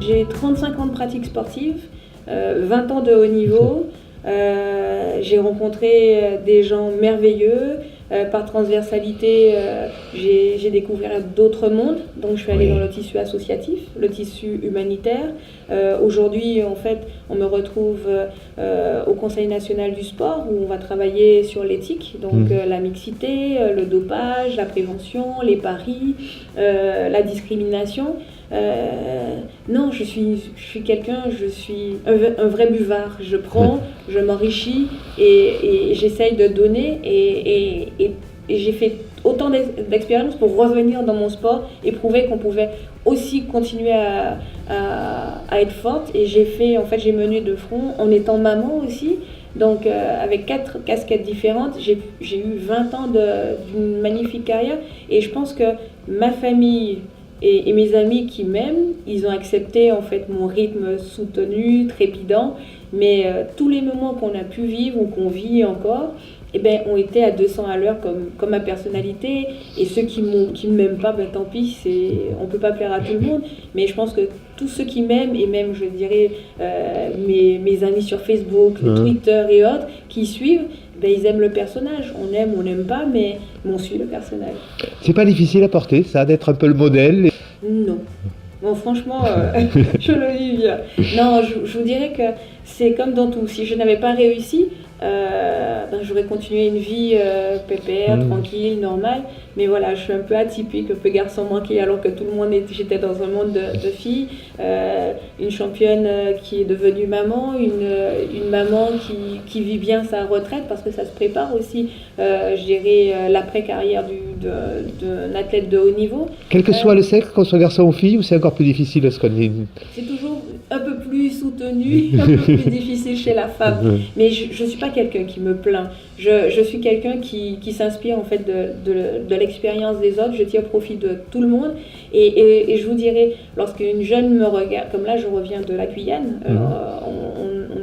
J'ai 35 ans de pratique sportive, 20 ans de haut niveau. J'ai rencontré des gens merveilleux. Par transversalité, j'ai découvert d'autres mondes. Donc, je suis allée dans le tissu associatif, le tissu humanitaire. Aujourd'hui, en fait, on me retrouve au Conseil national du sport où on va travailler sur l'éthique, donc la mixité, le dopage, la prévention, les paris, la discrimination. Non, je suis quelqu'un, je suis un vrai buvard. Je prends, je m'enrichis et j'essaye de donner et j'ai fait autant d'expériences pour revenir dans mon sport et prouver qu'on pouvait aussi continuer à être forte. Et j'ai mené de front en étant maman aussi. Donc avec 4 casquettes différentes, j'ai eu 20 ans d'une magnifique carrière et je pense que ma famille et mes amis qui m'aiment, ils ont accepté en fait mon rythme soutenu, trépidant, mais tous les moments qu'on a pu vivre ou qu'on vit encore, eh ben, ont été à 200 à l'heure comme ma personnalité. Et ceux qui ne m'aiment pas, ben, tant pis, on ne peut pas plaire à tout le monde. Mais je pense que tous ceux qui m'aiment, et même je dirais mes amis sur Facebook, Twitter et autres, qui suivent, ben, ils aiment le personnage. On aime, on n'aime pas, mais on suit le personnage. C'est pas difficile à porter, ça, d'être un peu le modèle? Non. Bon, franchement, je le vis bien. Non, je vous dirais que c'est comme dans tout. Si je n'avais pas réussi, ben, j'aurais continué une vie pépère, tranquille, normale. Mais voilà, je suis un peu atypique, un peu garçon manqué, alors que tout le monde j'étais dans un monde de filles. Une championne qui est devenue maman, une maman qui vit bien sa retraite, parce que ça se prépare aussi, je dirais, l'après-carrière d'un athlète de haut niveau. Quel que soit le sexe, qu'on soit garçon ou fille, ou c'est encore plus difficile de se connaître? C'est toujours un peu plus soutenu, un peu plus difficile chez la femme. Mais je ne suis pas quelqu'un qui me plaint. Je suis quelqu'un qui s'inspire en fait de l'expérience des autres. Je tire profit de tout le monde. Et je vous dirais, lorsqu'une jeune me regarde, comme là je reviens de la Guyane,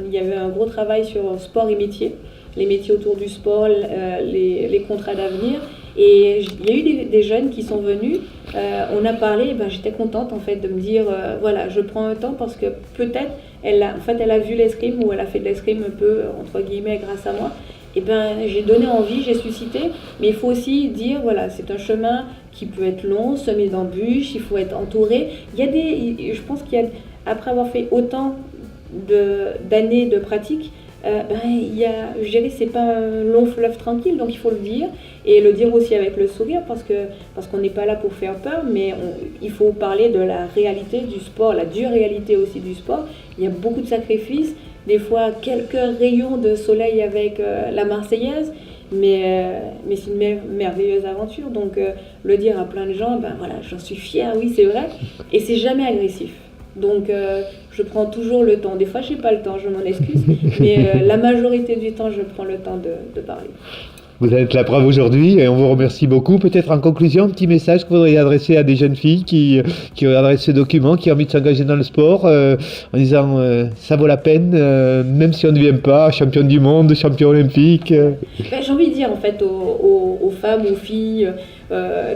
il y avait un gros travail sur sport et métiers, les métiers autour du sport, les contrats d'avenir. Et il y a eu des jeunes qui sont venus, on a parlé, ben, j'étais contente en fait de me dire, voilà, je prends un temps parce que peut-être elle a vu l'escrime ou elle a fait de l'escrime un peu, entre guillemets, grâce à moi. Et ben, j'ai donné envie, j'ai suscité, mais il faut aussi dire, voilà, c'est un chemin qui peut être long, semé d'embûches, il faut être entouré. Je pense après avoir fait autant d'années de pratique, je dirais, c'est pas un long fleuve tranquille, donc il faut le dire et le dire aussi avec le sourire parce qu'on n'est pas là pour faire peur, mais il faut parler de la réalité du sport, la dure réalité aussi du sport. Il y a beaucoup de sacrifices, des fois quelques rayons de soleil avec la Marseillaise, mais c'est une merveilleuse aventure. Donc le dire à plein de gens, ben voilà, j'en suis fière, oui c'est vrai, et c'est jamais agressif. Donc je prends toujours le temps. Des fois je n'ai pas le temps, je m'en excuse, mais la majorité du temps je prends le temps de parler. Vous êtes la preuve aujourd'hui et on vous remercie beaucoup. Peut-être en conclusion, un petit message que vous voudriez adresser à des jeunes filles qui regarderaient ce document, qui ont envie de s'engager dans le sport, en disant ça vaut la peine, même si on ne devient pas championne du monde, champion olympique. J'ai envie de dire en fait aux femmes, aux filles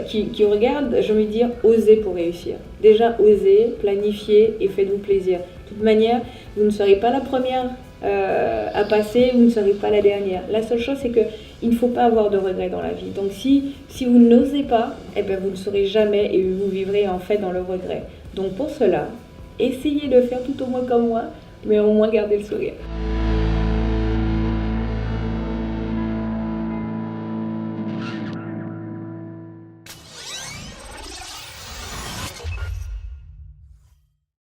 qui regardent, j'ai envie de dire osez pour réussir. Déjà osez, planifiez et faites-vous plaisir. De toute manière, vous ne serez pas la première à passer, vous ne serez pas la dernière. La seule chose, c'est qu'il ne faut pas avoir de regrets dans la vie. Donc si vous n'osez pas, eh ben, vous ne saurez jamais et vous vivrez en fait dans le regret. Donc pour cela, essayez de faire tout au moins comme moi, mais au moins gardez le sourire.